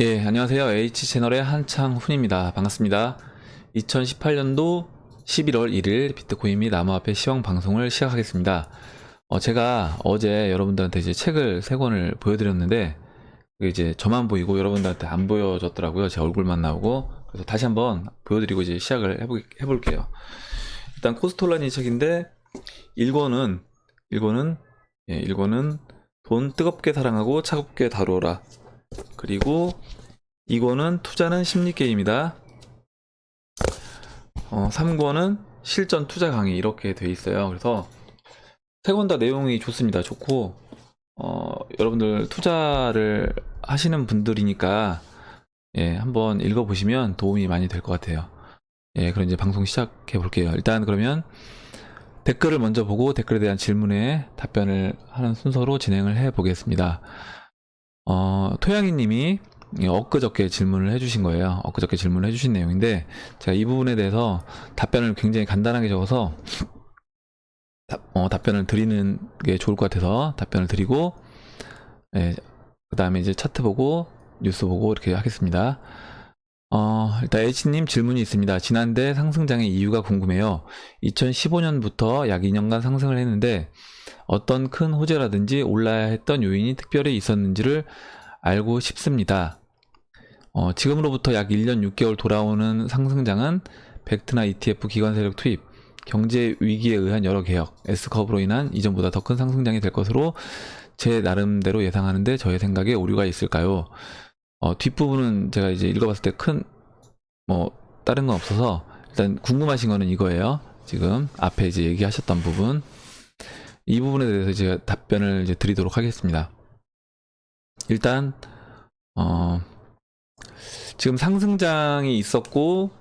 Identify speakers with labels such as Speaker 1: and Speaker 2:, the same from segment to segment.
Speaker 1: 예, 안녕하세요. H채널의 한창훈입니다. 반갑습니다. 2018년도 11월 1일 비트코인 및 암호화폐 시황 방송을 시작하겠습니다. 제가 어제 여러분들한테 이제 책을 3권을 보여드렸는데, 그게 이제 저만 보이고 여러분들한테 안 보여줬더라고요. 제 얼굴만 나오고. 그래서 다시 한번 보여드리고 이제 시작을 해볼게요. 일단 코스톨라니 책인데, 1권은 돈 뜨겁게 사랑하고 차갑게 다루어라. 그리고 이거는 투자는 심리게임이다. 3권은 실전 투자 강의 이렇게 돼 있어요. 그래서 세 권 다 내용이 좋습니다. 좋고 여러분들 투자를 하시는 분들이니까 한번 읽어보시면 도움이 많이 될 것 같아요. 그럼 이제 방송 시작해 볼게요. 일단 그러면 댓글을 먼저 보고 댓글에 대한 질문에 답변을 하는 순서로 진행을 해 보겠습니다. 토양이 님이 엊그저께 질문을 해주신 거예요. 엊그저께 질문을 해주신 내용인데, 제가 이 부분에 대해서 답변을 굉장히 간단하게 적어서 답변을 드리는 게 좋을 것 같아서 답변을 드리고, 그 다음에 이제 차트 보고 뉴스 보고 이렇게 하겠습니다. 일단 H님 질문이 있습니다. 지난달 상승장의 이유가 궁금해요. 2015년부터 약 2년간 상승을 했는데 어떤 큰 호재라든지 올라야 했던 요인이 특별히 있었는지를 알고 싶습니다. 지금으로부터 약 1년 6개월 돌아오는 상승장은 벡트나 ETF 기관 세력 투입, 경제 위기에 의한 여러 개혁, S커브로 인한 이전보다 더 큰 상승장이 될 것으로 제 나름대로 예상하는데 저의 생각에 오류가 있을까요? 뒷부분은 제가 이제 읽어봤을 때 다른 건 없어서 일단 궁금하신 거는 이거예요. 지금 앞에 이제 얘기하셨던 부분. 이 부분에 대해서 제가 답변을 이제 드리도록 하겠습니다. 일단, 지금 상승장이 있었고,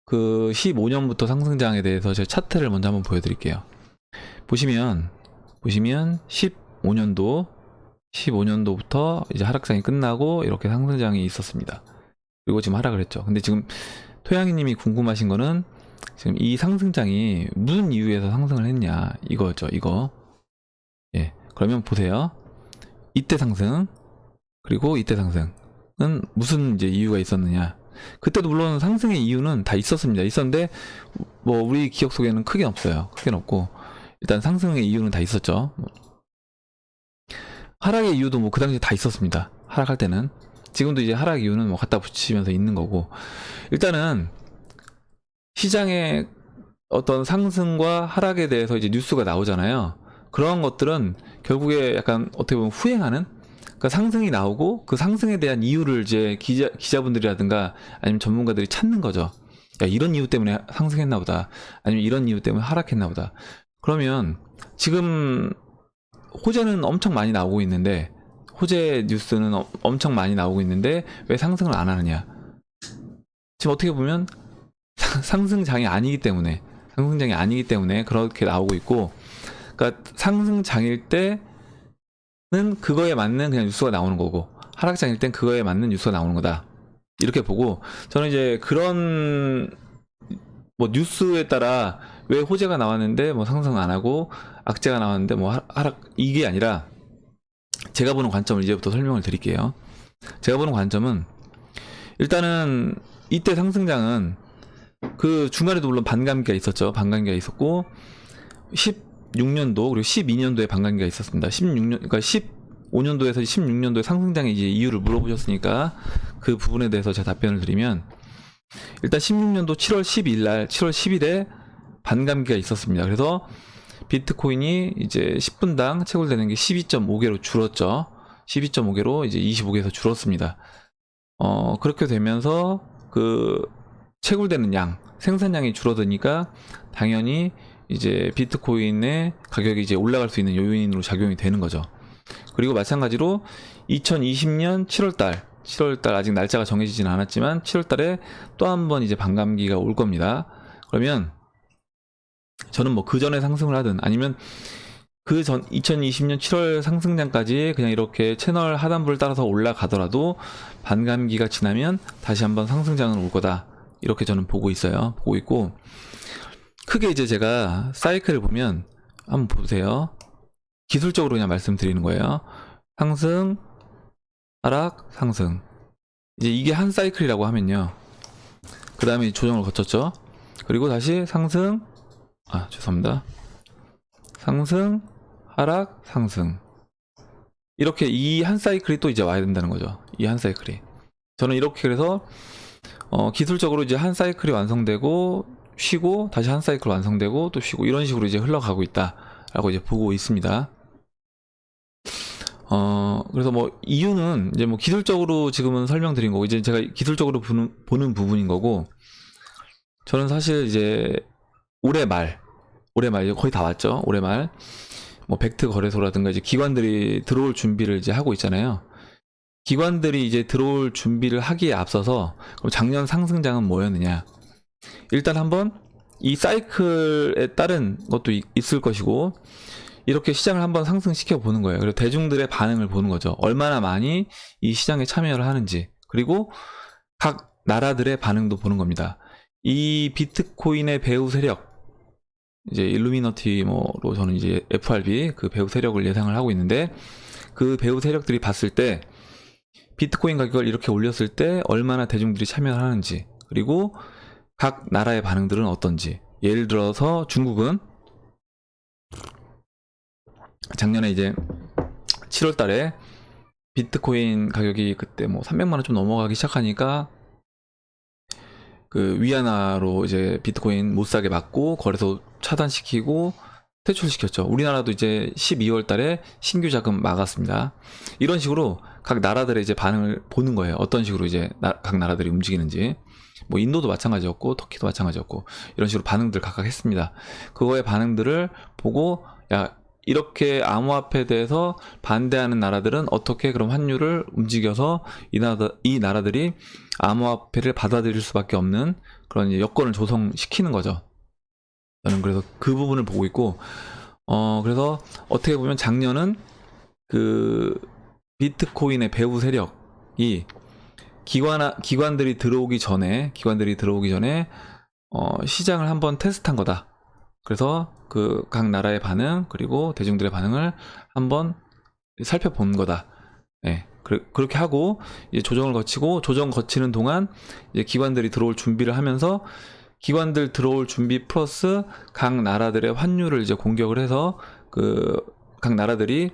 Speaker 1: 그 15년부터 상승장에 대해서 제가 차트를 먼저 한번 보여드릴게요. 보시면 15년도부터 이제 하락장이 끝나고 이렇게 상승장이 있었습니다. 그리고 지금 하락을 했죠. 근데 지금 토양이님이 궁금하신 거는 지금 이 상승장이 무슨 이유에서 상승을 했냐 이거죠. 이거. 그러면 보세요. 이때 상승 그리고 이때 상승은 무슨 이제 이유가 있었느냐. 그때도 물론 상승의 이유는 다 있었습니다. 있었는데 우리 기억 속에는 크게 없어요. 크게는 없고 일단 상승의 이유는 다 있었죠. 하락의 이유도 그 당시에 다 있었습니다. 하락할 때는. 지금도 이제 하락 이유는 갖다 붙이면서 있는 거고, 일단은 시장의 어떤 상승과 하락에 대해서 이제 뉴스가 나오잖아요. 그런 것들은 결국에 약간 어떻게 보면 후행하는, 그러니까 상승이 나오고 그 상승에 대한 이유를 이제 기자분들이라든가 아니면 전문가들이 찾는 거죠. 야, 이런 이유 때문에 상승했나 보다. 아니면 이런 이유 때문에 하락했나 보다. 그러면 지금 호재는 엄청 많이 나오고 있는데, 호재 뉴스는 엄청 많이 나오고 있는데 왜 상승을 안 하느냐. 지금 어떻게 보면 상승장이 아니기 때문에 그렇게 나오고 있고, 그러니까 상승장일 때는 그거에 맞는 그냥 뉴스가 나오는 거고, 하락장일 땐 그거에 맞는 뉴스가 나오는 거다, 이렇게 보고, 저는 이제 그런 뉴스에 따라 왜 호재가 나왔는데 상승 안 하고 악재가 나왔는데 하락, 이게 아니라 제가 보는 관점을 이제부터 설명을 드릴게요. 제가 보는 관점은 일단은 이때 상승장은 그 중간에도 물론 반감기가 있었죠. 반감기가 있었고 16년도 그리고 12년도에 반감기가 있었습니다. 그러니까 15년도에서 16년도에 상승장의 이제 이유를 물어보셨으니까 그 부분에 대해서 제가 답변을 드리면, 일단 16년도 7월 10일에 반감기가 있었습니다. 그래서 비트코인이 이제 10분당 채굴되는 게 12.5개로 줄었죠. 12.5개로 이제 25개에서 줄었습니다. 그렇게 되면서 그 채굴되는 양, 생산량이 줄어드니까 당연히 이제 비트코인의 가격이 이제 올라갈 수 있는 요인으로 작용이 되는 거죠. 그리고 마찬가지로 2020년 7월달 아직 날짜가 정해지지는 않았지만 7월달에 또 한 번 이제 반감기가 올 겁니다. 그러면 저는 그 전에 상승을 하든 아니면 그 전 2020년 7월 상승장까지 그냥 이렇게 채널 하단부를 따라서 올라가더라도 반감기가 지나면 다시 한번 상승장은 올 거다, 이렇게 저는 보고 있고, 크게 이제 제가 사이클을 보면 한번 보세요. 기술적으로 그냥 말씀드리는 거예요. 상승, 하락, 상승. 이제 이게 한 사이클이라고 하면요. 그 다음에 조정을 거쳤죠. 그리고 다시 상승, 죄송합니다. 상승, 하락, 상승. 이렇게 이 한 사이클이 또 이제 와야 된다는 거죠. 이 한 사이클이. 저는 이렇게 그래서 기술적으로 이제 한 사이클이 완성되고 쉬고 다시 한 사이클 완성되고 또 쉬고 이런 식으로 이제 흘러가고 있다라고 이제 보고 있습니다. 그래서 뭐 이유는 이제 뭐 기술적으로 지금은 설명드린 거고 이제 제가 기술적으로 보는 부분인 거고 저는 사실 이제 올해 말 이제 거의 다 왔죠. 올해 말 뭐 벡트 거래소라든가 이제 기관들이 들어올 준비를 이제 하고 있잖아요. 기관들이 이제 들어올 준비를 하기에 앞서서 그럼 작년 상승장은 뭐였느냐? 일단 한번 이 사이클에 따른 것도 있을 것이고 이렇게 시장을 한번 상승시켜 보는 거예요. 그리고 대중들의 반응을 보는 거죠. 얼마나 많이 이 시장에 참여를 하는지 그리고 각 나라들의 반응도 보는 겁니다. 이 비트코인의 배후 세력 이제 일루미너티 뭐로 저는 이제 FRB 그 배후 세력을 예상을 하고 있는데 그 배후 세력들이 봤을 때 비트코인 가격을 이렇게 올렸을 때 얼마나 대중들이 참여를 하는지 그리고 각 나라의 반응들은 어떤지 예를 들어서 중국은 작년에 이제 7월 달에 비트코인 가격이 그때 뭐 300만원 좀 넘어가기 시작하니까 그 위안화로 이제 비트코인 못 사게 막고 거래소 차단시키고 퇴출시켰죠. 우리나라도 이제 12월 달에 신규 자금 막았습니다. 이런 식으로 각 나라들의 이제 반응을 보는 거예요. 어떤 식으로 이제 각 나라들이 움직이는지. 뭐 인도도 마찬가지였고 터키도 마찬가지였고 이런 식으로 반응들 각각 했습니다. 그거의 반응들을 보고 야 이렇게 암호화폐에 대해서 반대하는 나라들은 어떻게 그럼 환율을 움직여서 이 나라들이 암호화폐를 받아들일 수밖에 없는 그런 여건을 조성시키는 거죠. 저는 그래서 그 부분을 보고 있고, 그래서 어떻게 보면 작년은 그 비트코인의 배후 세력이 기관들이 들어오기 전에 시장을 한번 테스트한 거다. 그래서 그 각 나라의 반응 그리고 대중들의 반응을 한번 살펴본 거다. 네, 그렇게 하고 이제 조정을 거치고 조정 거치는 동안 이제 기관들이 들어올 준비를 하면서 기관들 들어올 준비 플러스 각 나라들의 환율을 이제 공격을 해서 그 각 나라들이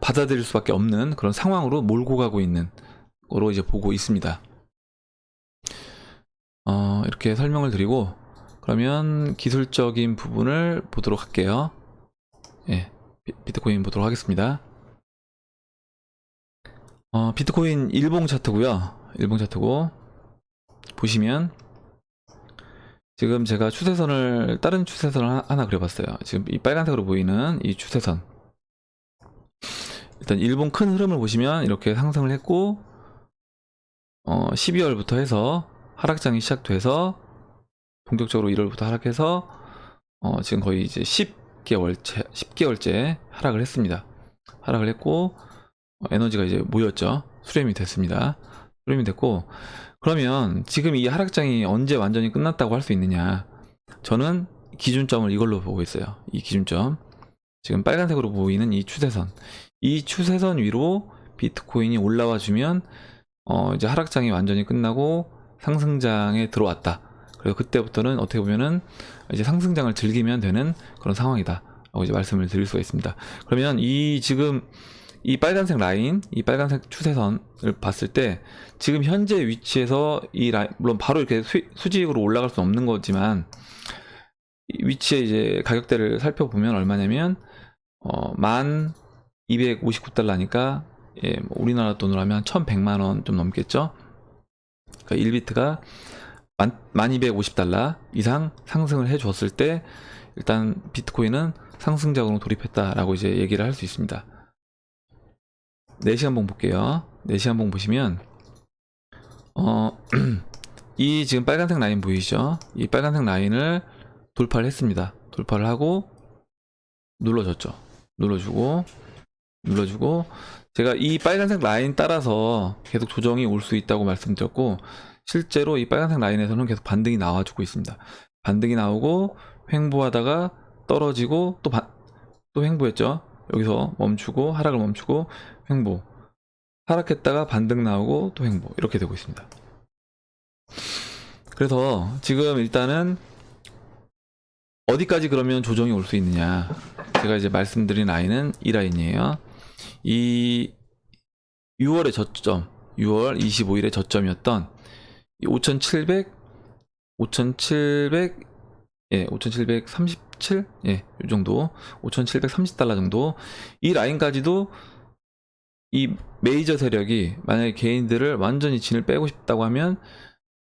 Speaker 1: 받아들일 수밖에 없는 그런 상황으로 몰고 가고 있는 거로 이제 보고 있습니다. 이렇게 설명을 드리고 그러면 기술적인 부분을 보도록 할게요. 예, 비트코인 보도록 하겠습니다. 비트코인 일봉 차트고요. 일봉 차트고 보시면 지금 제가 다른 추세선을 하나 그려봤어요. 지금 이 빨간색으로 보이는 이 추세선. 일단 일본 큰 흐름을 보시면 이렇게 상승을 했고 12월부터 해서 하락장이 시작돼서 본격적으로 1월부터 하락해서 지금 거의 이제 10개월째 하락을 했습니다. 하락을 했고 에너지가 이제 모였죠. 수렴이 됐습니다. 수렴이 됐고 그러면 지금 이 하락장이 언제 완전히 끝났다고 할 수 있느냐? 저는 기준점을 이걸로 보고 있어요. 이 기준점 지금 빨간색으로 보이는 이 추세선 위로 비트코인이 올라와 주면 이제 하락장이 완전히 끝나고 상승장에 들어왔다. 그래서 그때부터는 어떻게 보면은 이제 상승장을 즐기면 되는 그런 상황이다 라고 이제 말씀을 드릴 수가 있습니다. 그러면 지금 이 빨간색 라인, 이 빨간색 추세선을 봤을 때 지금 현재 위치에서 이 라인, 물론 바로 이렇게 수직으로 올라갈 수는 없는 거지만 이 위치에 이제 가격대를 살펴보면 얼마냐면 1259달러니까 예, 뭐 우리나라 돈으로 하면 1100만원 좀 넘겠죠. 그러니까 1비트가 1250달러 이상 상승을 해 줬을 때 일단 비트코인은 상승장으로 돌입했다라고 이제 얘기를 할 수 있습니다. 4시간봉 볼게요. 4시간봉 보시면 이 지금 빨간색 라인 보이시죠? 이 빨간색 라인을 돌파를 했습니다. 돌파를 하고 눌러줬죠. 눌러주고 제가 이 빨간색 라인 따라서 계속 조정이 올 수 있다고 말씀드렸고 실제로 이 빨간색 라인에서는 계속 반등이 나와주고 있습니다. 반등이 나오고 횡보하다가 떨어지고 또 횡보했죠. 여기서 멈추고 하락을 멈추고 횡보 하락했다가 반등 나오고 또 횡보 이렇게 되고 있습니다. 그래서 지금 일단은 어디까지 그러면 조정이 올 수 있느냐, 제가 이제 말씀드린 라인은 이 라인이에요. 이 6월의 저점, 6월 25일의 저점이었던 5,700, 5,700, 예, 5,737, 예, 이 정도, 5,730달러 정도, 이 라인까지도 이 메이저 세력이 만약에 개인들을 완전히 진을 빼고 싶다고 하면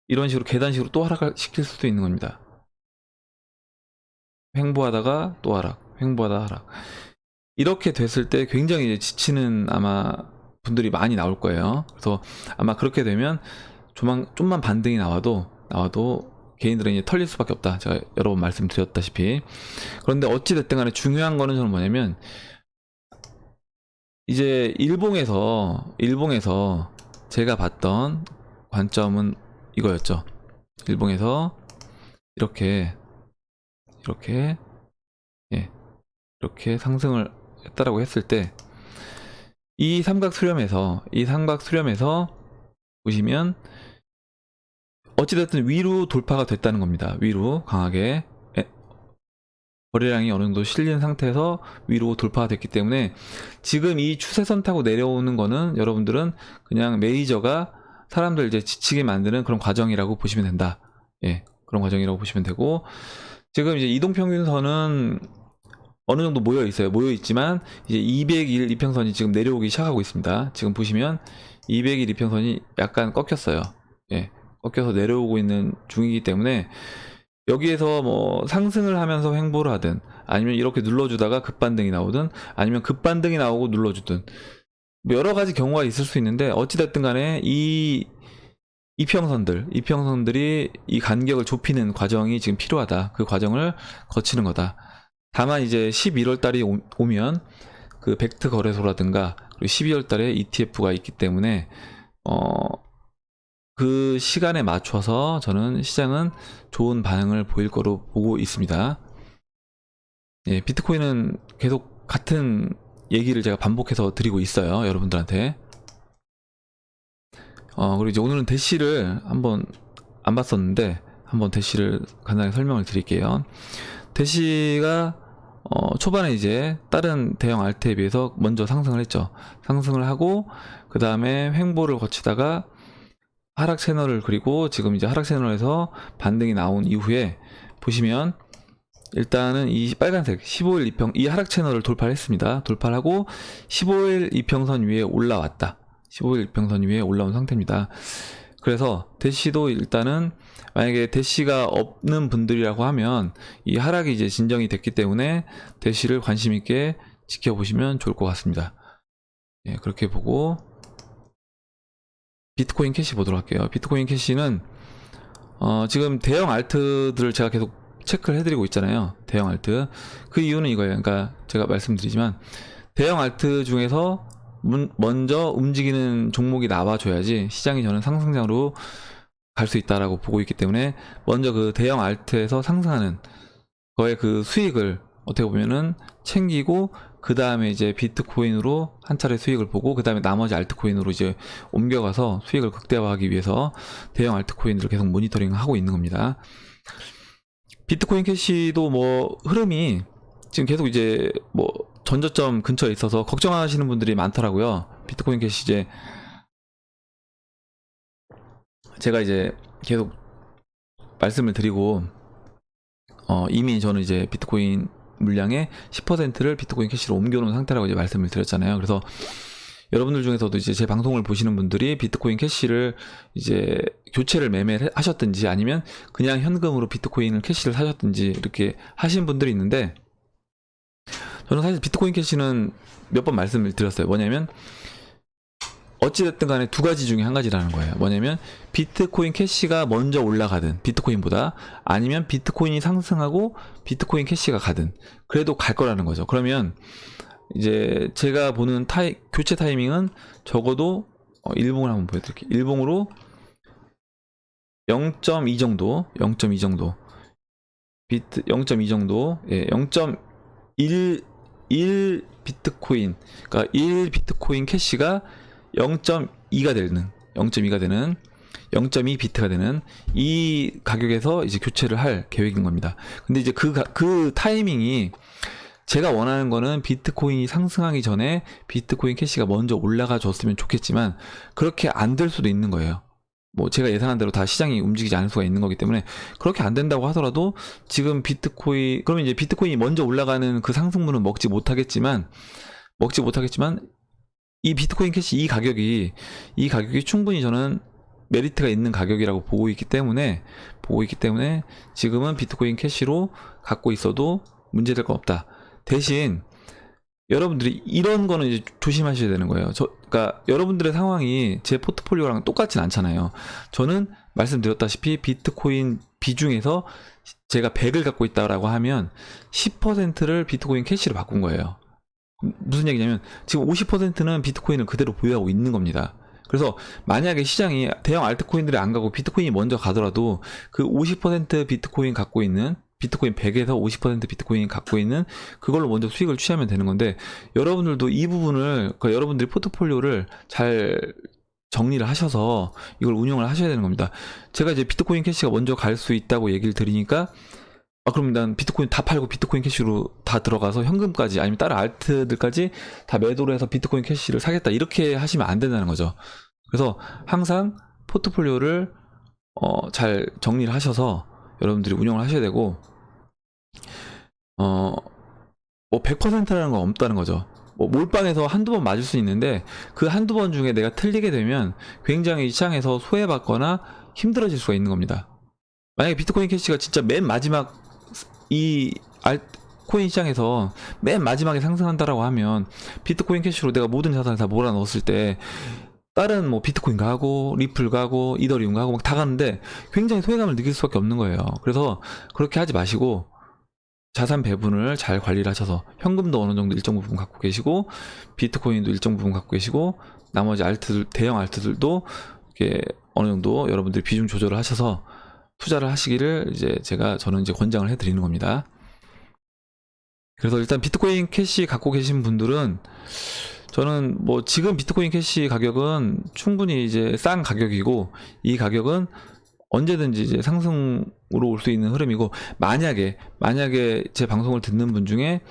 Speaker 1: 이런 식으로 계단식으로 또 하락시킬 수도 있는 겁니다. 횡보하다가 또 하락, 횡보하다가 하락. 이렇게 됐을 때 굉장히 이제 지치는 아마 분들이 많이 나올 거예요. 그래서 아마 그렇게 되면 좀만 반등이 나와도 개인들은 이제 털릴 수밖에 없다. 제가 여러 번 말씀드렸다시피. 그런데 어찌됐든 간에 중요한 거는 저는 뭐냐면, 이제 일봉에서 제가 봤던 관점은 이거였죠. 일봉에서 이렇게 예, 이렇게 상승을 했다라고 했을 때, 이 삼각 수렴에서 보시면 어찌됐든 위로 돌파가 됐다는 겁니다. 위로 강하게 거래량이 어느 정도 실린 상태에서 위로 돌파가 됐기 때문에 지금 이 추세선 타고 내려오는 거는 여러분들은 그냥 메이저가 사람들 이제 지치게 만드는 그런 과정이라고 보시면 된다. 예, 그런 과정이라고 보시면 되고, 지금 이제 이동평균선은 어느 정도 모여 있지만 이제 200일 이평선이 지금 내려오기 시작하고 있습니다. 지금 보시면 200일 이평선이 약간 꺾였어요. 예, 꺾여서 내려오고 있는 중이기 때문에 여기에서 뭐 상승을 하면서 횡보를 하든, 아니면 이렇게 눌러주다가 급반등이 나오든, 아니면 급반등이 나오고 눌러주든, 뭐 여러 가지 경우가 있을 수 있는데, 어찌됐든 간에 이 이평선들이 이 간격을 좁히는 과정이 지금 필요하다. 그 과정을 거치는 거다. 다만 이제 11월 달이 오면 그 벡트 거래소라든가 그리고 12월 달에 ETF가 있기 때문에 그 시간에 맞춰서 저는 시장은 좋은 반응을 보일 거로 보고 있습니다. 예, 비트코인은 계속 같은 얘기를 제가 반복해서 드리고 있어요, 여러분들한테. 그리고 이제 오늘은 대시를 한번 안 봤었는데 한번 대시를 간단히 설명을 드릴게요. 대시가 초반에 이제 다른 대형 알트에 비해서 먼저 상승을 했죠. 상승을 하고 그 다음에 횡보를 거치다가 하락 채널을 그리고 지금 이제 하락 채널에서 반등이 나온 이후에 보시면 일단은 이 빨간색 15일 이평, 이 하락 채널을 돌파했습니다. 돌파하고 15일 이평선 위에 올라왔다. 15일 이평선 위에 올라온 상태입니다. 그래서 대시도 일단은 만약에 대시가 없는 분들이라고 하면 이 하락이 이제 진정이 됐기 때문에 대시를 관심 있게 지켜보시면 좋을 것 같습니다. 예, 그렇게 보고 비트코인 캐시 보도록 할게요. 비트코인 캐시는 지금 대형 알트들을 제가 계속 체크를 해드리고 있잖아요. 대형 알트. 그 이유는 이거예요. 그러니까 제가 말씀드리지만 대형 알트 중에서 먼저 움직이는 종목이 나와줘야지 시장이 저는 상승장으로 갈 수 있다라고 보고 있기 때문에 먼저 그 대형 알트에서 상승하는 거의 그 수익을 어떻게 보면은 챙기고 그 다음에 이제 비트코인으로 한 차례 수익을 보고 그 다음에 나머지 알트코인으로 이제 옮겨가서 수익을 극대화하기 위해서 대형 알트코인들을 계속 모니터링 하고 있는 겁니다. 비트코인 캐시도 뭐 흐름이 지금 계속 이제 뭐 전저점 근처에 있어서 걱정하시는 분들이 많더라고요. 비트코인 캐시 이제 제가 이제 계속 말씀을 드리고 이미 저는 이제 비트코인 물량의 10%를 비트코인 캐시로 옮겨놓은 상태라고 이제 말씀을 드렸잖아요. 그래서 여러분들 중에서도 이제 제 방송을 보시는 분들이 비트코인 캐시를 이제 교체를 매매를 하셨든지 아니면 그냥 현금으로 비트코인을 캐시를 사셨든지 이렇게 하신 분들이 있는데, 저는 사실 비트코인 캐시는 몇 번 말씀을 드렸어요. 뭐냐면 어찌됐든 간에 두 가지 중에 한 가지라는 거예요. 뭐냐면 비트코인 캐시가 먼저 올라가든 비트코인보다, 아니면 비트코인이 상승하고 비트코인 캐시가 가든 그래도 갈 거라는 거죠. 그러면 이제 제가 보는 교체 타이밍은 적어도 일봉을 한번 보여드릴게요. 일봉으로 0.2 정도, 0.2 정도, 0.2 정도, 예, 0.1 비트코인, 그러니까 1 비트코인 캐시가 0.2가 되는 0.2 비트가 되는 이 가격에서 이제 교체를 할 계획인 겁니다. 근데 이제 그 타이밍이 제가 원하는 거는 비트코인이 상승하기 전에 비트코인 캐시가 먼저 올라가 줬으면 좋겠지만 그렇게 안 될 수도 있는 거예요. 뭐 제가 예상한 대로 다 시장이 움직이지 않을 수가 있는 거기 때문에 그렇게 안 된다고 하더라도 지금 비트코인 그러면 이제 비트코인이 먼저 올라가는 그 상승분은 먹지 못하겠지만 이 비트코인 캐시 이 가격이 충분히 저는 메리트가 있는 가격이라고 보고 있기 때문에 지금은 비트코인 캐시로 갖고 있어도 문제될 건 없다. 대신 여러분들이 이런 거는 이제 조심하셔야 되는 거예요. 그러니까 여러분들의 상황이 제 포트폴리오랑 똑같진 않잖아요. 저는 말씀드렸다시피 비트코인 비중에서 제가 100을 갖고 있다라고 하면 10%를 비트코인 캐시로 바꾼 거예요. 무슨 얘기냐면 지금 50%는 비트코인을 그대로 보유하고 있는 겁니다. 그래서 만약에 시장이 대형 알트코인들이 안 가고 비트코인이 먼저 가더라도 그 50% 비트코인 갖고 있는 비트코인 100에서 50% 비트코인 갖고 있는 그걸로 먼저 수익을 취하면 되는 건데 여러분들도 이 부분을 그러니까 여러분들이 포트폴리오를 잘 정리를 하셔서 이걸 운영을 하셔야 되는 겁니다. 제가 이제 비트코인 캐시가 먼저 갈 수 있다고 얘기를 드리니까 그럼 난 비트코인 다 팔고 비트코인 캐시로 다 들어가서 현금까지 아니면 다른 알트들까지 다 매도를 해서 비트코인 캐시를 사겠다 이렇게 하시면 안 된다는 거죠. 그래서 항상 포트폴리오를 잘 정리를 하셔서 여러분들이 운영을 하셔야 되고 뭐 100%라는 건 없다는 거죠. 뭐 몰빵에서 한두 번 맞을 수 있는데 그 한두 번 중에 내가 틀리게 되면 굉장히 시장에서 소외받거나 힘들어질 수가 있는 겁니다. 만약에 비트코인 캐시가 진짜 맨 마지막 이 알트코인 시장에서 맨 마지막에 상승한다라고 하면 비트코인 캐시로 내가 모든 자산을 다 몰아넣었을 때 다른 뭐 비트코인 가고 리플 가고 이더리움 가고 막 다 가는데 굉장히 소외감을 느낄 수밖에 없는 거예요. 그래서 그렇게 하지 마시고 자산 배분을 잘 관리를 하셔서 현금도 어느 정도 일정 부분 갖고 계시고 비트코인도 일정 부분 갖고 계시고 나머지 알트들 대형 알트들도 이렇게 어느 정도 여러분들이 비중 조절을 하셔서 투자를 하시기를 저는 이제 권장을 해드리는 겁니다. 그래서 일단 비트코인 캐시 갖고 계신 분들은 저는 뭐 지금 비트코인 캐시 가격은 충분히 이제 싼 가격이고 이 가격은 언제든지 이제 상승으로 올 수 있는 흐름이고 만약에 제 방송을 듣는 분 중에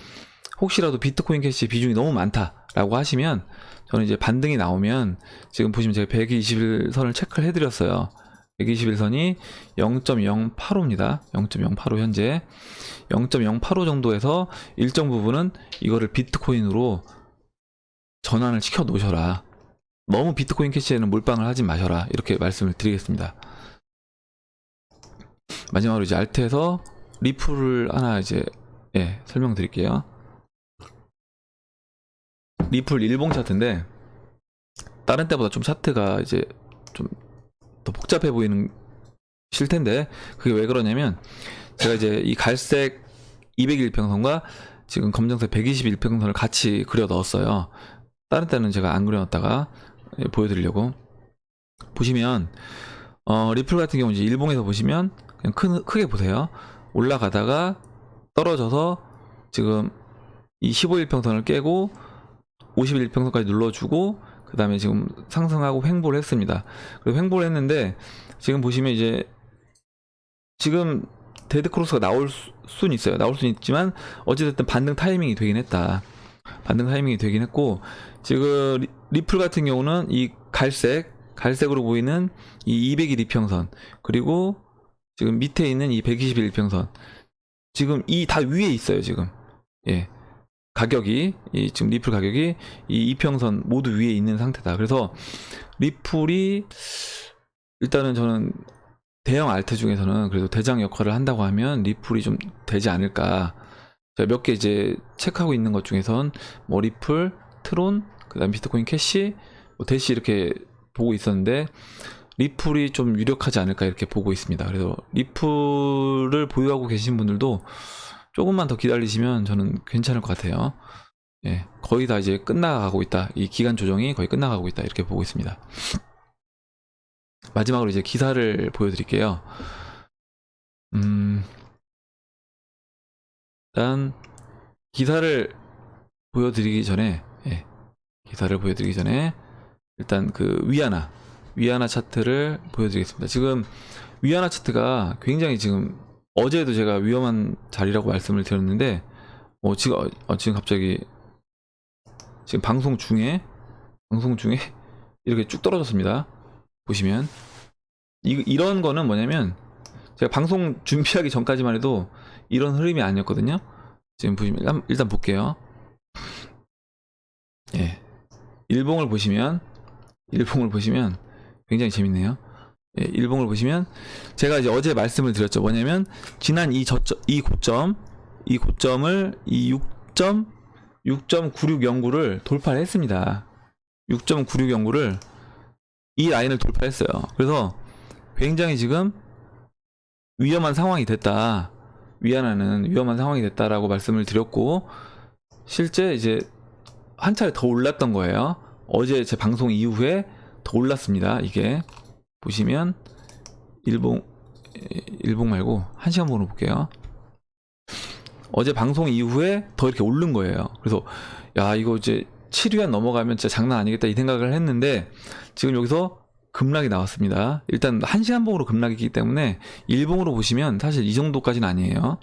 Speaker 1: 혹시라도 비트코인 캐시 비중이 너무 많다라고 하시면 저는 이제 반등이 나오면 지금 보시면 제가 121선을 체크를 해드렸어요. 121선이 0.085입니다. 0.085 현재 0.085 정도에서 일정 부분은 이거를 비트코인으로 전환을 시켜 놓으셔라. 너무 비트코인 캐시에는 몰빵을 하지 마셔라. 이렇게 말씀을 드리겠습니다. 마지막으로 이제 알트에서 리플을 하나 이제 설명드릴게요. 리플 일봉 차트인데 다른 때보다 좀 차트가 이제 좀 더 복잡해 보이는 실텐데 그게 왜 그러냐면 제가 이제 이 갈색 201평선과 지금 검정색 121평선을 같이 그려 넣었어요. 다른 때는 제가 안 그려 넣었다가 보여드리려고. 보시면 리플 같은 경우 이제 일봉에서 보시면 그냥 크게 보세요. 올라가다가 떨어져서 지금 이 15일평선을 깨고 51평선까지 눌러주고 그 다음에 지금 상승하고 횡보를 했습니다. 그리고 횡보를 했는데 지금 보시면 이제 지금 데드크로스가 나올 수는 있어요. 나올 수는 있지만 어찌됐든 반등 타이밍이 되긴 했다. 반등 타이밍이 되긴 했고 지금 리플 같은 경우는 이 갈색으로 보이는 이 200일 이평선 그리고 지금 밑에 있는 이 121 이평선 지금 이 다 위에 있어요. 지금 가격이 지금 리플 가격이 이 이평선 모두 위에 있는 상태다. 그래서 리플이 일단은 저는 대형 알트 중에서는 그래도 대장 역할을 한다고 하면 리플이 좀 되지 않을까. 제가 몇 개 이제 체크하고 있는 것 중에선 뭐 리플, 트론, 그다음 비트코인 캐시, 뭐 대시 이렇게 보고 있었는데 리플이 좀 유력하지 않을까 이렇게 보고 있습니다. 그래서 리플을 보유하고 계신 분들도 조금만 더 기다리시면 저는 괜찮을 것 같아요. 거의 다 이제 끝나가고 있다. 이 기간 조정이 거의 끝나가고 있다. 이렇게 보고 있습니다. 마지막으로 이제 기사를 보여드릴게요. 일단 기사를 보여드리기 전에 일단 그 위안화 차트를 보여드리겠습니다. 지금 위안화 차트가 굉장히 지금 어제도 제가 위험한 자리라고 말씀을 드렸는데 지금 갑자기 지금 방송 중에 이렇게 쭉 떨어졌습니다. 보시면 이런 거는 뭐냐면 제가 방송 준비하기 전까지만 해도 이런 흐름이 아니었거든요. 지금 보시면 일단 볼게요. 예, 일봉을 보시면 굉장히 재밌네요. 예, 일봉을 보시면 제가 이제 어제 말씀을 드렸죠. 뭐냐면 지난 이 고점을 6.9609를 돌파를 했습니다. 6.9609를 이 라인을 돌파했어요. 그래서 굉장히 지금 위험한 상황이 됐다. 위안화는 위험한 상황이 됐다라고 말씀을 드렸고, 실제 이제 한 차례 더 올랐던 거예요. 어제 제 방송 이후에 더 올랐습니다. 이게 보시면 일봉 말고 1시간 번호 볼게요. 어제 방송 이후에 더 이렇게 오른 거예요. 그래서 야, 이거 이제 7위안 넘어가면 진짜 장난 아니겠다 이 생각을 했는데, 지금 여기서 급락이 나왔습니다. 일단 1시간 봉으로 급락이기 때문에 일봉으로 보시면 사실 이 정도까지는 아니에요.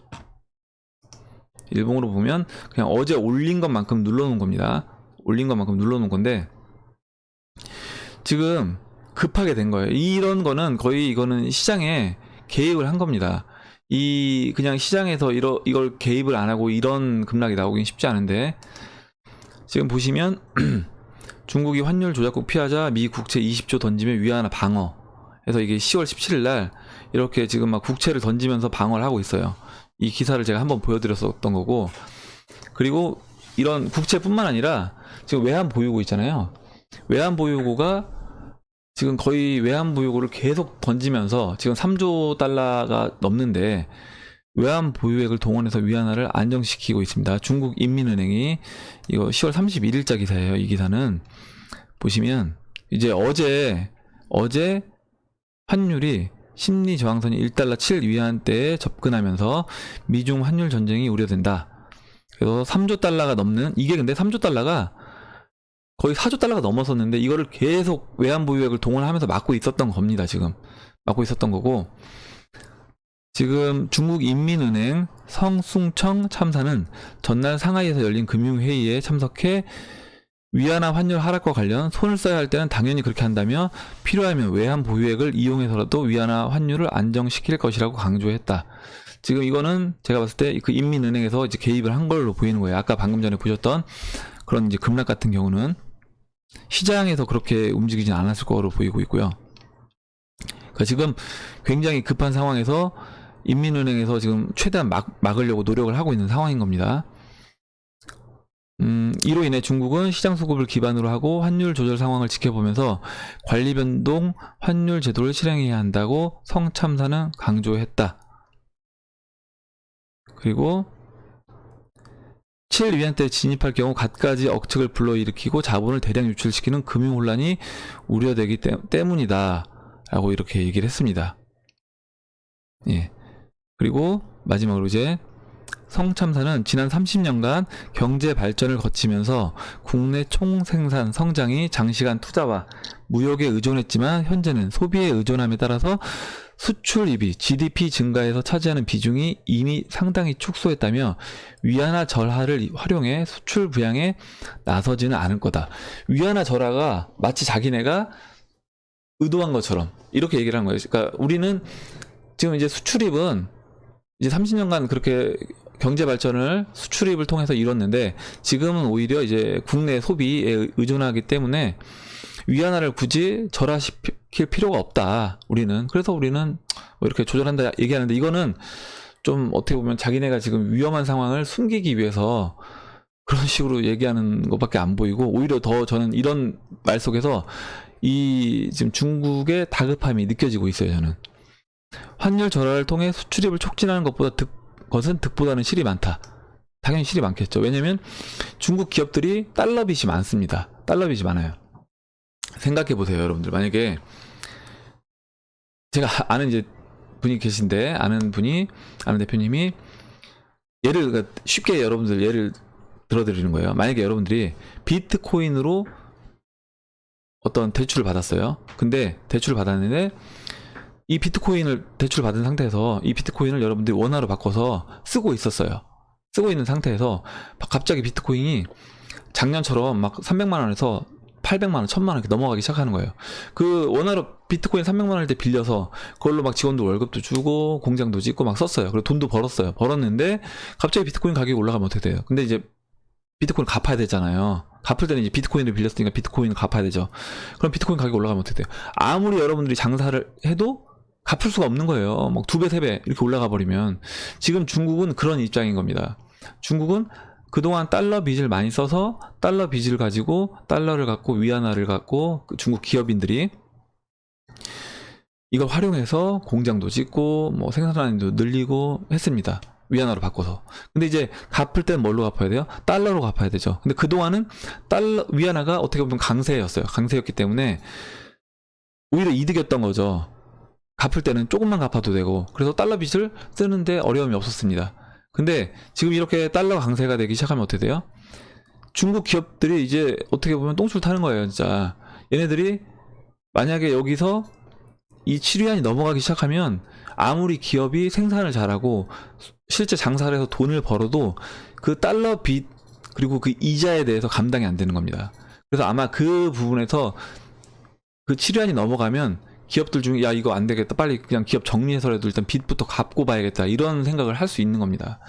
Speaker 1: 일봉으로 보면 그냥 어제 올린 것만큼 눌러놓은 겁니다. 올린 것만큼 눌러놓은 건데 지금 급하게 된 거예요. 이런 거는 거의 이거는 시장에 개입을 한 겁니다. 그냥 시장에서 이걸 개입을 안 하고 이런 급락이 나오긴 쉽지 않은데, 지금 보시면 중국이 환율 조작국 피하자 미 국채 20조 던지며 위안화 방어 해서 이게 10월 17일 날 이렇게 지금 막 국채를 던지면서 방어를 하고 있어요. 이 기사를 제가 한번 보여드렸었던 거고, 그리고 이런 국채뿐만 아니라 지금 외환 보유고 있잖아요. 외환 보유고가 지금 거의 외환 보유고를 계속 던지면서 지금 3조 달러가 넘는데 외환 보유액을 동원해서 위안화를 안정시키고 있습니다. 중국 인민은행이 이거 10월 31일자 기사예요. 이 기사는 보시면 이제 어제 환율이 심리 저항선이 1달러 7 위안대에 접근하면서 미중 환율 전쟁이 우려된다. 그래서 3조 달러가 넘는, 이게 근데 3조 달러가 거의 4조 달러가 넘었었는데 이거를 계속 외환 보유액을 동원하면서 막고 있었던 겁니다. 지금 막고 있었던 거고, 지금 중국 인민은행 성숭청 참사는 전날 상하이에서 열린 금융회의에 참석해 위안화 환율 하락과 관련 손을 써야 할 때는 당연히 그렇게 한다며 필요하면 외환 보유액을 이용해서라도 위안화 환율을 안정시킬 것이라고 강조했다. 지금 이거는 제가 봤을 때 그 인민은행에서 이제 개입을 한 걸로 보이는 거예요. 아까 방금 전에 보셨던 그런 이제 급락 같은 경우는 시장에서 그렇게 움직이진 않았을 거로 보이고 있고요. 그러니까 지금 굉장히 급한 상황에서 인민은행에서 지금 최대한 막으려고 노력을 하고 있는 상황인 겁니다. 이로 인해 중국은 시장 수급을 기반으로 하고 환율 조절 상황을 지켜보면서 관리 변동 환율 제도를 실행해야 한다고 성참사는 강조했다. 그리고 7위안대에 진입할 경우 갖가지 억측을 불러일으키고 자본을 대량 유출시키는 금융혼란이 우려되기 때문이다 라고 이렇게 얘기를 했습니다. 예. 그리고 마지막으로 이제 성참사는 지난 30년간 경제 발전을 거치면서 국내 총생산 성장이 장시간 투자와 무역에 의존했지만 현재는 소비에 의존함에 따라서 수출입이 GDP 증가에서 차지하는 비중이 이미 상당히 축소했다며 위안화 절하를 활용해 수출 부양에 나서지는 않을 거다. 위안화 절하가 마치 자기네가 의도한 것처럼 이렇게 얘기를 한 거예요. 그러니까 우리는 지금 이제 수출입은 이제 30년간 그렇게 경제 발전을 수출입을 통해서 이뤘는데 지금은 오히려 이제 국내 소비에 의존하기 때문에 위안화를 굳이 절하시킬 필요가 없다. 그래서 우리는 뭐 이렇게 조절한다 얘기하는데, 이거는 좀 어떻게 보면 자기네가 지금 위험한 상황을 숨기기 위해서 그런 식으로 얘기하는 것밖에 안 보이고, 오히려 더 저는 이런 말 속에서 지금 중국의 다급함이 느껴지고 있어요. 저는 환율 절하를 통해 수출입을 촉진하는 것은 득보다는 실이 많다. 당연히 실이 많겠죠. 왜냐면 중국 기업들이 달러빚이 많습니다. 달러빚이 많아요. 생각해 보세요, 여러분들. 만약에 제가 아는 이제 분이 계신데, 아는 대표님이 그러니까 쉽게 여러분들 예를 들어드리는 거예요. 만약에 여러분들이 비트코인으로 어떤 대출을 받았어요. 근데 대출을 받았는데 이 비트코인을 대출 받은 상태에서 이 비트코인을 여러분들이 원화로 바꿔서 쓰고 있었어요. 쓰고 있는 상태에서 갑자기 비트코인이 작년처럼 막 300만 원에서 800만 원, 1000만 원 이렇게 넘어가기 시작하는 거예요. 그 원화로 비트코인 300만 원일 때 빌려서 그걸로 막 직원들 월급도 주고 공장도 짓고 막 썼어요. 그리고 돈도 벌었어요. 벌었는데 갑자기 비트코인 가격이 올라가면 어떻게 돼요? 근데 이제 비트코인 갚아야 되잖아요. 갚을 때는 이제 비트코인을 빌렸으니까 비트코인을 갚아야 되죠. 그럼 비트코인 가격이 올라가면 어떻게 돼요? 아무리 여러분들이 장사를 해도 갚을 수가 없는 거예요. 막 2배, 3배 이렇게 올라가 버리면. 지금 중국은 그런 입장인 겁니다. 중국은 그동안 달러 빚을 많이 써서 달러 빚을 가지고 달러를 갖고 위안화를 갖고 중국 기업인들이 이걸 활용해서 공장도 짓고 뭐 생산량도 늘리고 했습니다. 위안화로 바꿔서. 근데 이제 갚을 땐 뭘로 갚아야 돼요? 달러로 갚아야 되죠. 근데 그동안은 위안화가 어떻게 보면 강세였어요. 강세였기 때문에 오히려 이득이었던 거죠. 갚을 때는 조금만 갚아도 되고, 그래서 달러 빚을 쓰는데 어려움이 없었습니다. 근데 지금 이렇게 달러 강세가 되기 시작하면 어떻게 돼요? 중국 기업들이 이제 어떻게 보면 똥줄 타는 거예요, 진짜. 얘네들이 만약에 여기서 이 7위안이 넘어가기 시작하면 아무리 기업이 생산을 잘하고 실제 장사를 해서 돈을 벌어도 그 달러 빚 그리고 그 이자에 대해서 감당이 안 되는 겁니다. 그래서 아마 그 부분에서 그 7위안이 넘어가면 기업들 중에 야 이거 안 되겠다, 빨리 그냥 기업 정리해서라도 일단 빚부터 갚고 봐야겠다, 이런 생각을 할 수 있는 겁니다.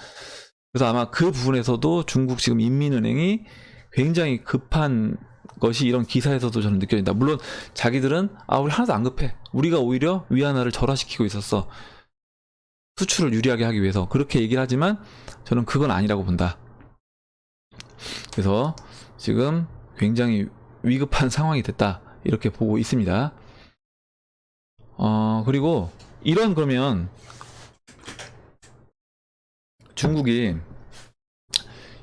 Speaker 1: 그래서 아마 그 부분에서도 중국 지금 인민은행이 굉장히 급한 것이 이런 기사에서도 저는 느껴진다. 물론 자기들은 우리 하나도 안 급해, 우리가 오히려 위안화를 절하시키고 있었어, 수출을 유리하게 하기 위해서, 그렇게 얘기를 하지만 저는 그건 아니라고 본다. 그래서 지금 굉장히 위급한 상황이 됐다, 이렇게 보고 있습니다. 그리고 그러면 중국이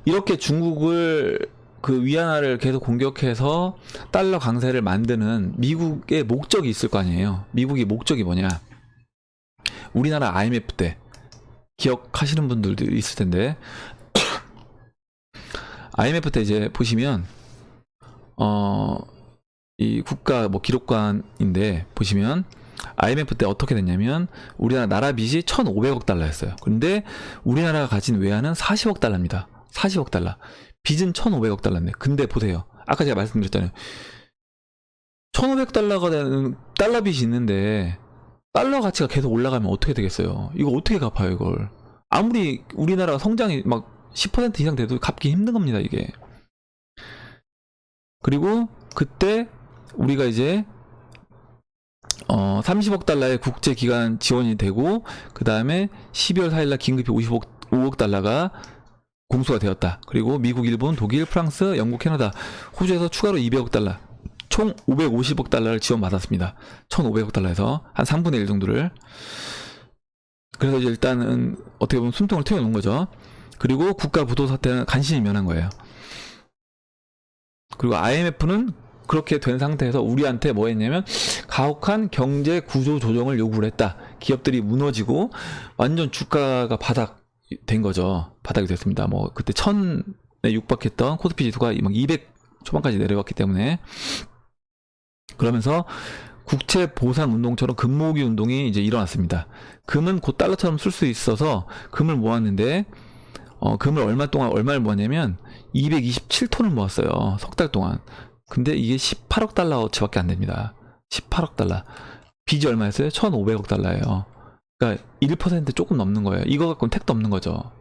Speaker 1: 이렇게 중국을 그 위안화를 계속 공격해서 달러 강세를 만드는 미국의 목적이 있을 거 아니에요. 미국의 목적이 뭐냐? 우리나라 IMF 때 기억하시는 분들도 있을 텐데 IMF 때 이제 보시면 이 국가 뭐 기록관인데 보시면 IMF 때 어떻게 됐냐면 우리나라 나라 빚이 1,500억 달러였어요. 근데 우리나라가 가진 외환은 40억 달러입니다. 40억 달러. 빚은 1,500억 달러인데, 근데 보세요. 아까 제가 말씀드렸잖아요. 1,500억 달러가 되는 달러 빚이 있는데 달러 가치가 계속 올라가면 어떻게 되겠어요? 이거 어떻게 갚아요, 이걸? 아무리 우리나라가 성장이 막 10% 이상 돼도 갚기 힘든 겁니다, 이게. 그리고 그때 우리가 이제 30억 달러의 국제기관 지원이 되고, 그 다음에 12월 4일날 긴급히 5억 달러가 공수가 되었다. 그리고 미국, 일본, 독일, 프랑스, 영국, 캐나다, 호주에서 추가로 200억 달러, 총 550억 달러를 지원받았습니다. 1,500억 달러에서 한 3분의 1 정도를. 그래서 이제 일단은 어떻게 보면 숨통을 트여놓은 거죠. 그리고 국가 부도 사태는 간신히 면한 거예요. 그리고 IMF는 그렇게 된 상태에서 우리한테 뭐 했냐면 가혹한 경제 구조 조정을 요구를 했다. 기업들이 무너지고 완전 주가가 바닥된 거죠. 바닥이 됐습니다. 뭐 그때 1000에 육박했던 코스피 지수가 막 200 초반까지 내려왔기 때문에. 그러면서 국채 보상 운동처럼 금 모으기 운동이 이제 일어났습니다. 금은 곧 달러처럼 쓸 수 있어서 금을 모았는데 금을 얼마를 모았냐면 227톤을 모았어요. 석 달 동안. 근데 이게 18억 달러어치밖에 안 됩니다. 18억 달러. 빚이 얼마였어요? 1,500억 달러예요. 그러니까 1% 조금 넘는 거예요. 이거 갖고는 택도 없는 거죠.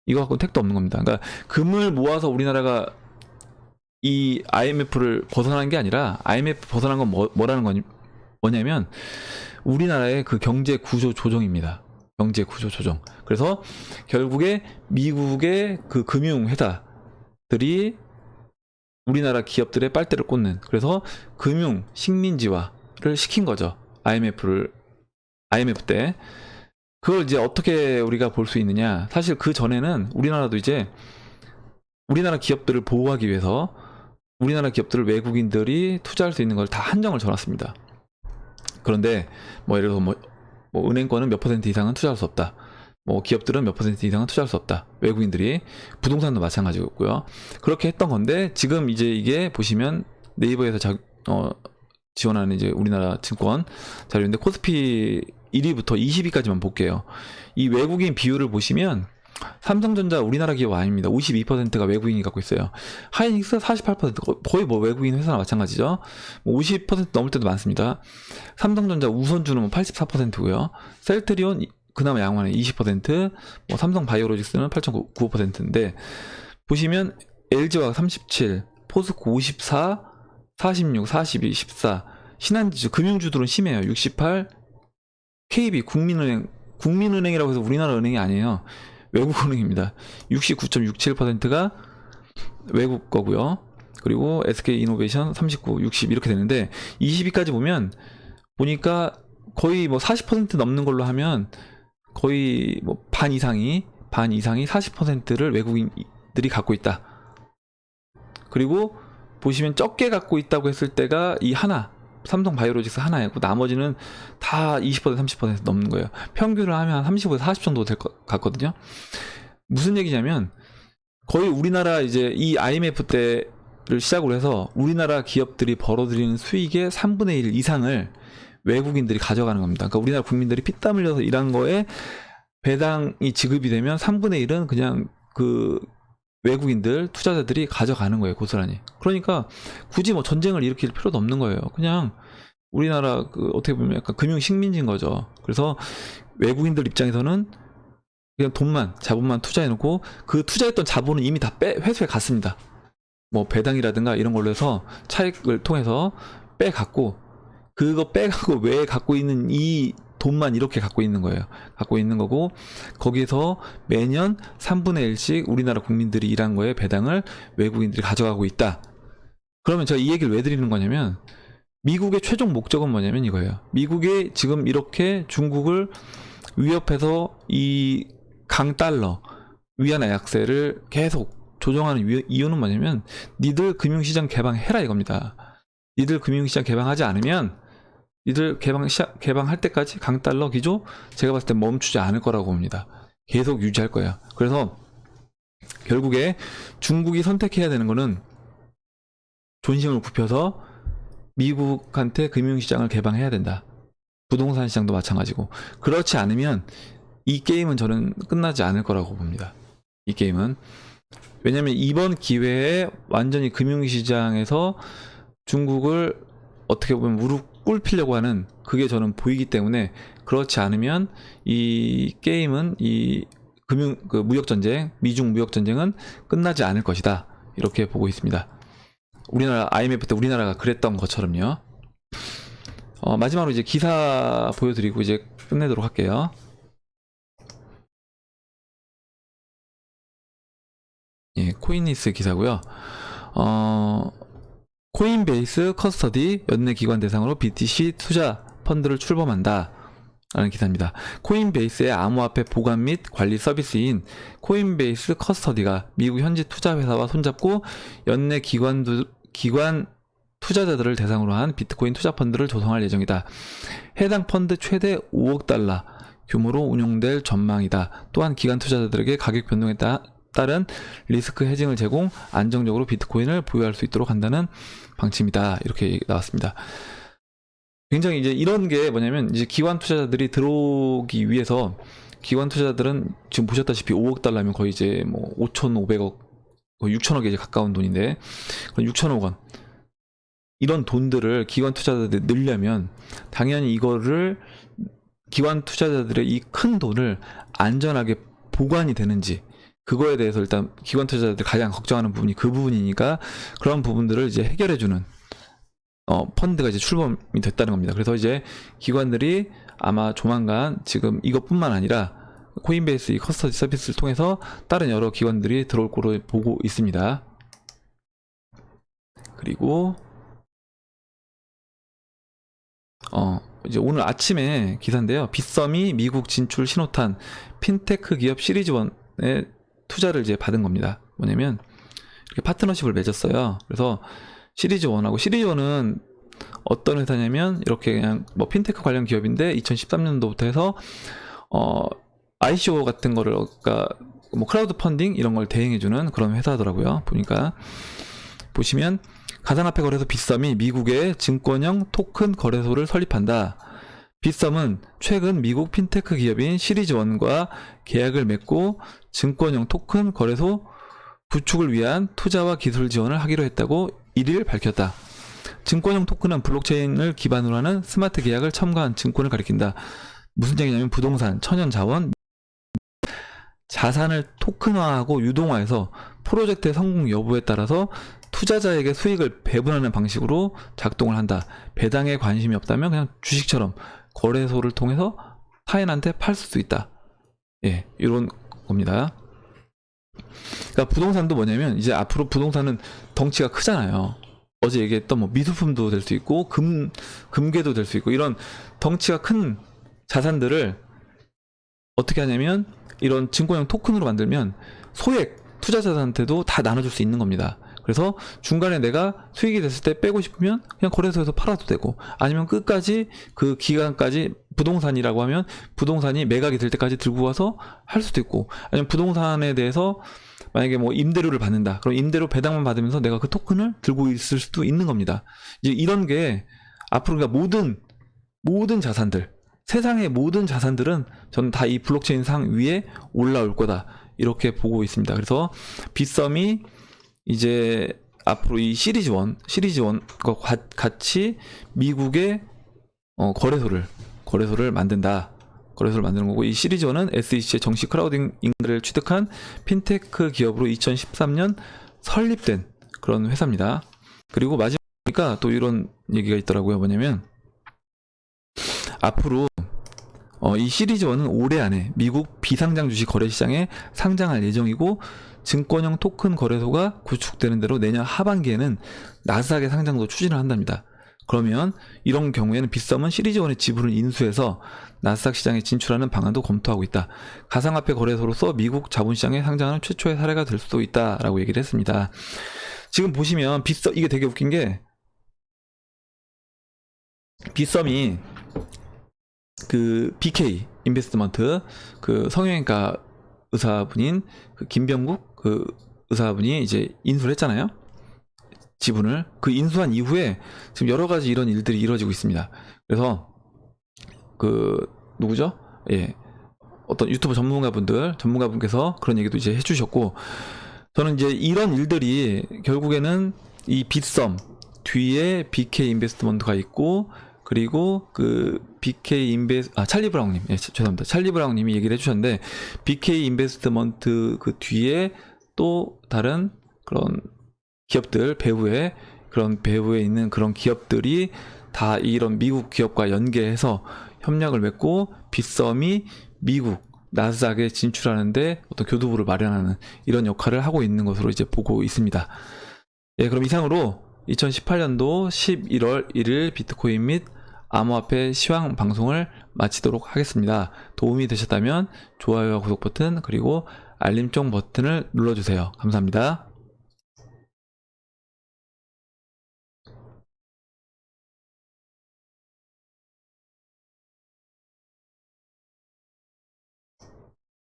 Speaker 1: 이거 갖고는 택도 없는 겁니다. 그러니까 금을 모아서 우리나라가 이 IMF를 벗어난 게 아니라, IMF 벗어난 건 뭐냐면 우리나라의 그 경제 구조 조정입니다. 경제 구조 조정. 그래서 결국에 미국의 그 금융 회사들이 우리나라 기업들의 빨대를 꽂는, 그래서 금융 식민지화를 시킨 거죠. IMF 때. 그걸 이제 어떻게 우리가 볼 수 있느냐? 사실 그 전에는 우리나라도 이제 우리나라 기업들을 보호하기 위해서 우리나라 기업들을 외국인들이 투자할 수 있는 걸 다 한정을 줘놨습니다. 그런데 뭐 예를 들어서 뭐 은행권은 몇 % 이상은 투자할 수 없다. 뭐 기업들은 몇 % 이상은 투자할 수 없다. 외국인들이. 부동산도 마찬가지였고요. 그렇게 했던 건데 지금 이제 이게 보시면 네이버에서 지원하는 이제 우리나라 증권 자료인데 코스피 1위부터 20위까지만 볼게요. 이 외국인 비율을 보시면 삼성전자 우리나라 기업 아닙니다. 52%가 외국인이 갖고 있어요. 하이닉스 48%, 거의 뭐 외국인 회사나 마찬가지죠. 50% 넘을 때도 많습니다. 삼성전자 우선주는 84%고요. 셀트리온 그나마 양호하네 20%, 뭐 삼성바이오로직스는 8.95%인데 보시면 LG화학 37, 포스코 54, 46, 42, 14, 신한지주 금융주들은 심해요. 68, KB 국민은행이라고 해서 우리나라 은행이 아니에요. 외국은행입니다. 69.67%가 외국 거고요. 그리고 SK이노베이션 39, 60 이렇게 되는데 20위까지 보면 보니까 거의 뭐 40% 넘는 걸로 하면 거의 뭐 반 이상이 40%를 외국인들이 갖고 있다. 그리고 보시면 적게 갖고 있다고 했을 때가 이 하나, 삼성바이오로직스 하나였고 나머지는 다 20% 30% 넘는 거예요. 평균을 하면 한 35에서 40 정도 될 것 같거든요. 무슨 얘기냐면 거의 우리나라 이제 이 IMF 때를 시작으로 해서 우리나라 기업들이 벌어들이는 수익의 3분의 1 이상을 외국인들이 가져가는 겁니다. 그러니까 우리나라 국민들이 피땀 흘려서 일한 거에 배당이 지급이 되면 3분의 1은 그냥 그 외국인들 투자자들이 가져가는 거예요, 고스란히. 그러니까 굳이 뭐 전쟁을 일으킬 필요도 없는 거예요. 그냥 우리나라 그 어떻게 보면 약간 금융 식민지인 거죠. 그래서 외국인들 입장에서는 그냥 돈만 자본만 투자해놓고 그 투자했던 자본은 이미 다 회수해 갔습니다. 뭐 배당이라든가 이런 걸로 해서 차익을 통해서 빼갖고 그거 빼갖고 외에 갖고 있는 이 돈만 이렇게 갖고 있는 거예요. 갖고 있는 거고 거기서 매년 3분의 1씩 우리나라 국민들이 일한 거에 배당을 외국인들이 가져가고 있다. 그러면 제가 이 얘기를 왜 드리는 거냐면 미국의 최종 목적은 뭐냐면 이거예요. 미국이 지금 이렇게 중국을 위협해서 이 강달러 위안화 약세를 계속 조정하는 이유는 뭐냐면 니들 금융시장 개방해라 이겁니다. 니들 금융시장 개방하지 않으면 니들 개방할 때까지 강달러 기조 제가 봤을 때 멈추지 않을 거라고 봅니다. 계속 유지할 거예요. 그래서 결국에 중국이 선택해야 되는 거는 존심을 굽혀서 미국한테 금융시장을 개방해야 된다. 부동산 시장도 마찬가지고. 그렇지 않으면 이 게임은 저는 끝나지 않을 거라고 봅니다. 이 게임은. 왜냐면 이번 기회에 완전히 금융시장에서 중국을 어떻게 보면 무릎 꿇히려고 하는 그게 저는 보이기 때문에 그렇지 않으면 이 게임은 이 무역전쟁, 미중 무역전쟁은 끝나지 않을 것이다. 이렇게 보고 있습니다. 우리나라 IMF 때 우리나라가 그랬던 것처럼요. 마지막으로 이제 기사 보여드리고 이제 끝내도록 할게요. 예, 코인리스 기사고요. 코인베이스 커스터디 연내 기관 대상으로 BTC 투자 펀드를 출범한다 라는 기사입니다. 코인베이스의 암호화폐 보관 및 관리 서비스인 코인베이스 커스터디가 미국 현지 투자 회사와 손잡고 연내 기관 투자자들을 대상으로 한 비트코인 투자 펀드를 조성할 예정이다. 해당 펀드 최대 5억 달러 규모로 운용될 전망이다. 또한 기관 투자자들에게 가격 변동에 따른 리스크 헤징을 제공, 안정적으로 비트코인을 보유할 수 있도록 한다는 방침이다. 이렇게 나왔습니다. 굉장히 이제 이런 게 뭐냐면 이제 기관 투자자들이 들어오기 위해서 기관 투자자들은 지금 보셨다시피 5억 달러면 거의 이제 뭐 5,500억, 6천억에 이제 가까운 돈인데 6천억 원 이런 돈들을 기관 투자자들이 늘려면 당연히 이거를 기관 투자자들의 이 큰 돈을 안전하게 보관이 되는지 그거에 대해서 일단 기관 투자자들이 가장 걱정하는 부분이 그 부분이니까 그런 부분들을 이제 해결해주는 펀드가 이제 출범이 됐다는 겁니다. 그래서 이제 기관들이 아마 조만간 지금 이것뿐만 아니라 코인베이스 이 커스터디 서비스를 통해서 다른 여러 기관들이 들어올 거로 보고 있습니다. 그리고 이제 오늘 아침에 기사인데요. 빗썸이 미국 진출 신호탄 핀테크 기업 시리즈1에 투자를 이제 받은 겁니다. 뭐냐면 이렇게 파트너십을 맺었어요. 그래서 시리즈1하고 시리즈1은 어떤 회사냐면 이렇게 그냥 뭐 핀테크 관련 기업인데 2013년도부터 해서 ICO 같은 거를 그러니까 뭐 크라우드 펀딩 이런 걸 대행해주는 그런 회사더라고요. 보니까 보시면 가상화폐 거래소 빗썸이 미국의 증권형 토큰 거래소를 설립한다. 빗썸은 최근 미국 핀테크 기업인 시리즈원과 계약을 맺고 증권형 토큰 거래소 구축을 위한 투자와 기술 지원을 하기로 했다고 1일 밝혔다. 증권형 토큰은 블록체인을 기반으로 하는 스마트 계약을 첨가한 증권을 가리킨다. 무슨 얘기냐면 부동산, 천연자원, 자산을 토큰화하고 유동화해서 프로젝트의 성공 여부에 따라서 투자자에게 수익을 배분하는 방식으로 작동을 한다. 배당에 관심이 없다면 그냥 주식처럼 거래소를 통해서 타인한테 팔 수도 있다. 예, 이런 겁니다. 그러니까 부동산도 뭐냐면 이제 앞으로 부동산은 덩치가 크잖아요. 어제 얘기했던 뭐 미술품도 될 수 있고 금괴도 될 수 있고 이런 덩치가 큰 자산들을 어떻게 하냐면 이런 증권형 토큰으로 만들면 소액 투자자들한테도 다 나눠줄 수 있는 겁니다. 그래서 중간에 내가 수익이 됐을 때 빼고 싶으면 그냥 거래소에서 팔아도 되고, 아니면 끝까지 그 기간까지 부동산이라고 하면 부동산이 매각이 될 때까지 들고 와서 할 수도 있고, 아니면 부동산에 대해서 만약에 뭐 임대료를 받는다. 그럼 임대료 배당만 받으면서 내가 그 토큰을 들고 있을 수도 있는 겁니다. 이제 이런 게 앞으로 그러니까 모든 자산들, 세상의 모든 자산들은 저는 다 이 블록체인 상 위에 올라올 거다. 이렇게 보고 있습니다. 그래서 빗썸이 이제 앞으로 이 시리즈원과 같이 미국의 거래소를 만든다. 거래소를 만드는 거고, 이 시리즈원은 SEC의 정식 크라우딩 인가를 취득한 핀테크 기업으로 2013년 설립된 그런 회사입니다. 그리고 마지막에 또 이런 얘기가 있더라고요. 뭐냐면 앞으로 이 시리즈원은 올해 안에 미국 비상장 주식 거래 시장에 상장할 예정이고, 증권형 토큰 거래소가 구축되는 대로 내년 하반기에는 나스닥의 상장도 추진을 한답니다. 그러면 이런 경우에는 빗썸은 시리즈원의 지분을 인수해서 나스닥 시장에 진출하는 방안도 검토하고 있다. 가상화폐 거래소로서 미국 자본시장에 상장하는 최초의 사례가 될 수도 있다라고 얘기를 했습니다. 지금 보시면 빗썸, 이게 되게 웃긴 게, 빗썸이 그 BK 인베스트먼트 그 성형외과 의사분인 그 김병국 그 의사분이 이제 인수를 했잖아요. 지분을. 그 인수한 이후에 지금 여러 가지 이런 일들이 이루어지고 있습니다. 그래서 그 누구죠? 예. 어떤 유튜브 전문가분께서 그런 얘기도 이제 해주셨고, 저는 이제 이런 일들이 결국에는 이 빗썸 뒤에 BK 인베스트먼트가 있고, 그리고 그 찰리 브라운님, 죄송합니다. 찰리 브라운님이 얘기를 해주셨는데, BK 인베스트먼트 그 뒤에 또 다른 그런 기업들, 배후에 있는 그런 기업들이 다 이런 미국 기업과 연계해서 협력을 맺고 빗썸이 미국 나스닥에 진출하는데 어떤 교두보를 마련하는 이런 역할을 하고 있는 것으로 이제 보고 있습니다. 예, 그럼 이상으로 2018년도 11월 1일 비트코인 및 암호화폐 시황 방송을 마치도록 하겠습니다. 도움이 되셨다면 좋아요와 구독 버튼, 그리고 알림종 버튼을 눌러주세요. 감사합니다.